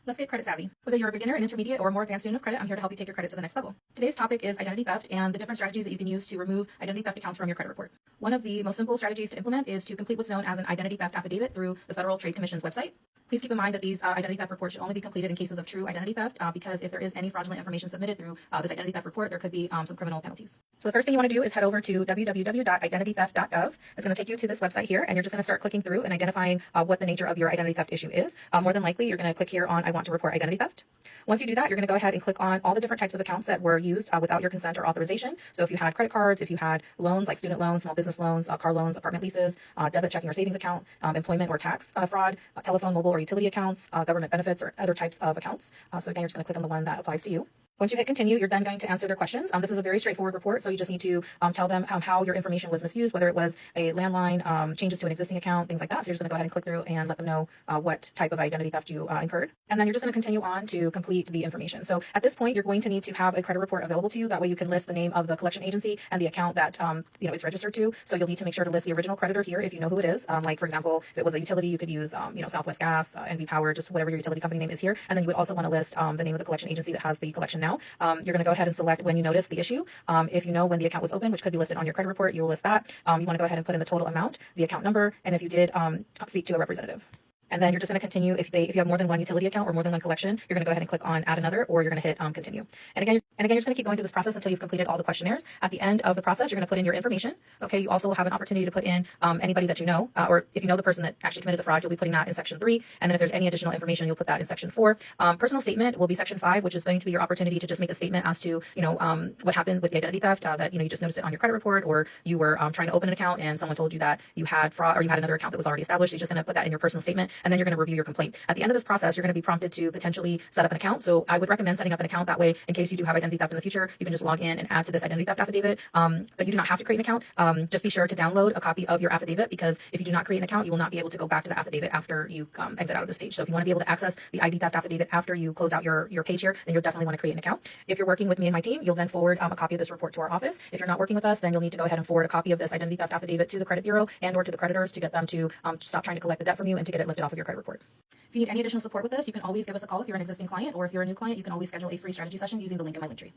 Let's get credit savvy. Whether you're a beginner, an intermediate, or a more advanced student of credit, I'm here to help you take your credit to the next level. Today's topic is identity theft and the different strategies that you can use to remove identity theft accounts from your credit report. One of the most simple strategies to implement is to complete what's known as an identity theft affidavit through the Federal Trade Commission's website. Please keep in mind that these identity theft reports should only be completed in cases of true identity theft because if there is any fraudulent information submitted through this identity theft report, there could be some criminal penalties. So the first thing you want to do is head over to www.identitytheft.gov. It's going to take you to this website here, and you're just going to start clicking through and identifying what the nature of your identity theft issue is. More than likely, you're going to click here on I want to report identity theft. Once you do that, you're going to go ahead and click on all the different types of accounts that were used without your consent or authorization. So if you had credit cards, if you had loans like student loans, small business loans, car loans, apartment leases, debit, checking, or savings account, employment or tax fraud, telephone, mobile, or utility accounts, government benefits, or other types of accounts. So again, you're just going to click on the one that applies to you. Once you hit continue, you're then going to answer their questions. This is a very straightforward report, so you just need to tell them how your information was misused, whether it was a landline, changes to an existing account, things like that. So you're just going to go ahead and click through and let them know what type of identity theft you incurred. And then you're just going to continue on to complete the information. So at this point, you're going to need to have a credit report available to you. That way you can list the name of the collection agency and the account that it's registered to. So you'll need to make sure to list the original creditor here if you know who it is. Like for example, if it was a utility, you could use Southwest Gas, NV Power, just whatever your utility company name is here. And then you would also want to list the name of the collection agency that has the collection now. You're going to go ahead and select when you notice the issue. If you know when the account was open, which could be listed on your credit report, you will list that. You want to go ahead and put in the total amount, the account number, and if you did speak to a representative. And then you're just going to continue. If you have more than one utility account or more than one collection, you're going to go ahead and click on add another, or you're going to hit continue. And again, you're just going to keep going through this process until you've completed all the questionnaires. At the end of the process, you're going to put in your information. Okay. You also will have an opportunity to put in anybody that you know, or if you know the person that actually committed the fraud, you'll be putting that in section 3. And then if there's any additional information, you'll put that in section 4. Personal statement will be section 5, which is going to be your opportunity to just make a statement as to what happened with the identity theft. That you just noticed it on your credit report, or you were trying to open an account and someone told you that you had fraud, or you had another account that was already established. So you're just going to put that in your personal statement, and then you're going to review your complaint. At the end of this process, you're going to be prompted to potentially set up an account. So I would recommend setting up an account. That way, in case you do have identity theft in the future, you can just log in and add to this identity theft affidavit. But you do not have to create an account. Just be sure to download a copy of your affidavit, because if you do not create an account, you will not be able to go back to the affidavit after you exit out of this page. So if you want to be able to access the ID theft affidavit after you close out your page here, then you'll definitely want to create an account. If you're working with me and my team, you'll then forward a copy of this report to our office. If you're not working with us, then you'll need to go ahead and forward a copy of this identity theft affidavit to the credit bureau and or to the creditors to get them to stop trying to collect the debt from you and to get it lifted off of your credit report. If you need any additional support with this, you can always give us a call if you're an existing client, or if you're a new client, you can always schedule a free strategy session using the link in my link tree.